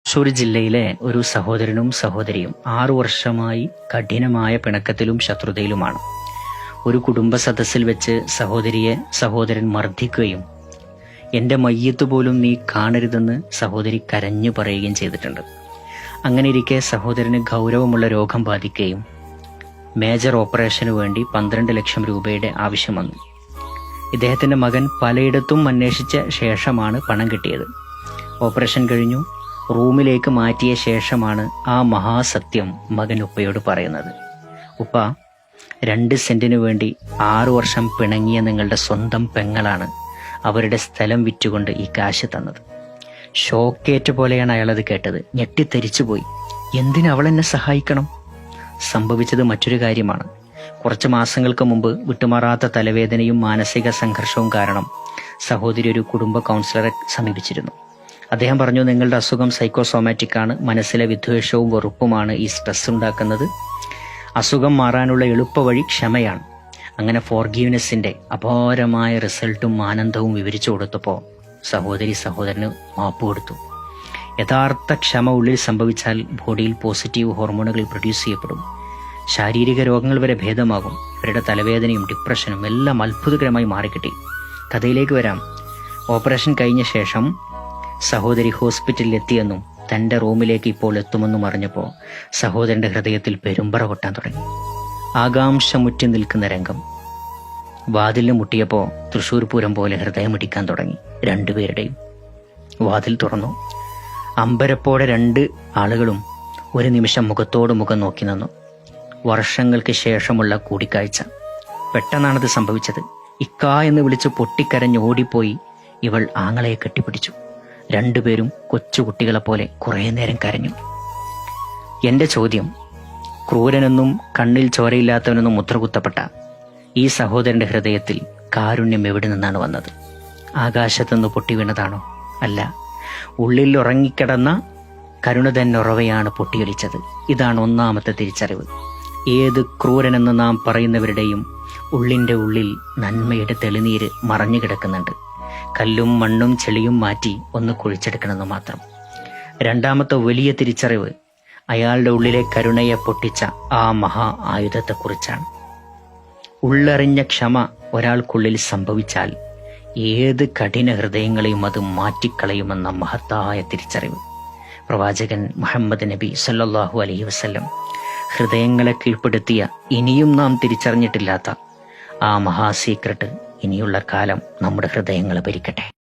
തൃശ്ശൂർ ജില്ലയിലെ ഒരു സഹോദരനും സഹോദരിയും 6 വർഷമായി കഠിനമായ പിണക്കത്തിലും ശത്രുതയിലുമാണ്. ഒരു കുടുംബ സദസ്സിൽ വെച്ച് സഹോദരിയെ സഹോദരൻ മർദ്ദിക്കുകയും എൻ്റെ മയ്യത്ത് പോലും നീ കാണരുതെന്ന് സഹോദരി കരഞ്ഞു പറയുകയും ചെയ്തിട്ടുണ്ട്. അങ്ങനെ ഇരിക്കെ സഹോദരന് ഗൗരവമുള്ള രോഗം ബാധിക്കുകയും മേജർ ഓപ്പറേഷനു വേണ്ടി 12 ലക്ഷം രൂപയുടെ ആവശ്യം വന്നു. ഇദ്ദേഹത്തിൻ്റെ മകൻ പലയിടത്തും അന്വേഷിച്ച ശേഷമാണ് പണം കിട്ടിയത്. ഓപ്പറേഷൻ കഴിഞ്ഞു റൂമിലേക്ക് മാറ്റിയ ശേഷമാണ് ആ മഹാസത്യം മകൻ ഉപ്പയോട് പറയുന്നത്. ഉപ്പ, 2 സെന്റിനു വേണ്ടി 6 വർഷം പിണങ്ങിയ നിങ്ങളുടെ സ്വന്തം പെങ്ങളാണ് അവരുടെ സ്ഥലം വിറ്റുകൊണ്ട് ഈ കാശ് തന്നത്. ഷോക്കേറ്റ പോലെയാണ് അയാളത് കേട്ടത്. ഞെട്ടിത്തെരിച്ചുപോയി. എന്തിനവളെന്നെ സഹായിക്കണം? സംഭവിച്ചത് മറ്റൊരു കാര്യമാണ്. കുറച്ച് മാസങ്ങൾക്ക് മുമ്പ് വിട്ടുമാറാത്ത തലവേദനയും മാനസിക സംഘർഷവും കാരണം സഹോദരി ഒരു കുടുംബ കൗൺസിലറെ സമീപിച്ചിരുന്നു. അദ്ദേഹം പറഞ്ഞു, നിങ്ങളുടെ അസുഖം സൈക്കോസോമാറ്റിക് ആണ്. മനസ്സിലെ വിദ്വേഷവും വെറുപ്പുമാണ് ഈ സ്ട്രെസ് ഉണ്ടാക്കുന്നത്. അസുഖം മാറാനുള്ള എളുപ്പവഴി ക്ഷമയാണ്. അങ്ങനെ ഫോർഗീവ്നെസ്സിന്റെ അപാരമായ റിസൾട്ടും ആനന്ദവും വിവരിച്ചു കൊടുത്തപ്പോൾ സഹോദരി സഹോദരന് മാപ്പ് കൊടുത്തു. യഥാർത്ഥ ക്ഷമ ഉള്ളിൽ സംഭവിച്ചാൽ ബോഡിയിൽ പോസിറ്റീവ് ഹോർമോണുകൾ പ്രൊഡ്യൂസ് ചെയ്യപ്പെടും. ശാരീരിക രോഗങ്ങൾ വരെ ഭേദമാകും. അവരുടെ തലവേദനയും ഡിപ്രഷനും എല്ലാം അത്ഭുതകരമായി മാറിക്കിട്ടി. കഥയിലേക്ക് വരാം. ഓപ്പറേഷൻ കഴിഞ്ഞ ശേഷം സഹോദരി ഹോസ്പിറ്റലിൽ എത്തിയെന്നും തൻ്റെ റൂമിലേക്ക് ഇപ്പോൾ എത്തുമെന്നും അറിഞ്ഞപ്പോൾ സഹോദരൻ്റെ ഹൃദയത്തിൽ പെരുമ്പറ കൊട്ടാൻ തുടങ്ങി. ആകാംക്ഷമുറ്റി നിൽക്കുന്ന രംഗം. വാതിലിന് മുട്ടിയപ്പോൾ തൃശ്ശൂർ പൂരം പോലെ ഹൃദയമിടിക്കാൻ തുടങ്ങി. 2 പേരുടെയും. വാതിൽ തുറന്നു. അമ്പരപ്പോടെ 2 ആളുകളും ഒരു നിമിഷം മുഖത്തോട് മുഖം നോക്കി നിന്നു. വർഷങ്ങൾക്ക് ശേഷമുള്ള കൂടിക്കാഴ്ച. പെട്ടെന്നാണത് സംഭവിച്ചത്. ഇക്ക എന്ന് വിളിച്ച് പൊട്ടിക്കരഞ്ഞ് ഓടിപ്പോയി ഇവൾ ആങ്ങളയെ കെട്ടിപ്പിടിച്ചു. 2 പേരും കൊച്ചുകുട്ടികളെപ്പോലെ കുറേ നേരം കരഞ്ഞു. എൻ്റെ ചോദ്യം, ക്രൂരനെന്നും കണ്ണിൽ ചോരയില്ലാത്തവനെന്നും മുദ്രകുത്തപ്പെട്ട ഈ സഹോദരന്റെ ഹൃദയത്തിൽ കാരുണ്യം എവിടെ നിന്നാണ് വന്നത്? ആകാശത്തുനിന്ന് പൊട്ടി വീണതാണോ? അല്ല, ഉള്ളിൽ ഉറങ്ങിക്കിടന്ന കരുണ തന്നുറവയാണ് പൊട്ടിയൊലിച്ചത്. ഇതാണ് ഒന്നാമത്തെ തിരിച്ചറിവ്. ഏത് ക്രൂരനെന്ന് നാം പറയുന്നവരുടെയും ഉള്ളിൻ്റെ ഉള്ളിൽ നന്മയുടെ തെളിനീര് മറഞ്ഞു കിടക്കുന്നുണ്ട്. കല്ലും മണ്ണും ചെളിയും മാറ്റി ഒന്ന് കുഴിച്ചെടുക്കണമെന്ന് മാത്രം. രണ്ടാമത്തെ വലിയ തിരിച്ചറിവ് അയാളുടെ ഉള്ളിലെ കരുണയെ പൊട്ടിച്ച ആ മഹാ ആയുധത്തെക്കുറിച്ചാണ്. ഉള്ളറിഞ്ഞ ക്ഷമ ഒരാൾക്കുള്ളിൽ സംഭവിച്ചാൽ ഏത് കഠിന ഹൃദയങ്ങളെയും അത് മാറ്റിക്കളയുമെന്ന മഹത്തായ തിരിച്ചറിവ്. പ്രവാചകൻ മുഹമ്മദ് നബി സല്ലല്ലാഹു അലൈഹി വസല്ലം ഹൃദയങ്ങളെ കീഴ്പ്പെടുത്തിയ, ഇനിയും നാം തിരിച്ചറിഞ്ഞിട്ടില്ലാത്ത ആ മഹാ സീക്രട്ട് ഇനിയുള്ള കാലം നമ്മുടെ ഹൃദയങ്ങളെ ഭരിക്കട്ടെ.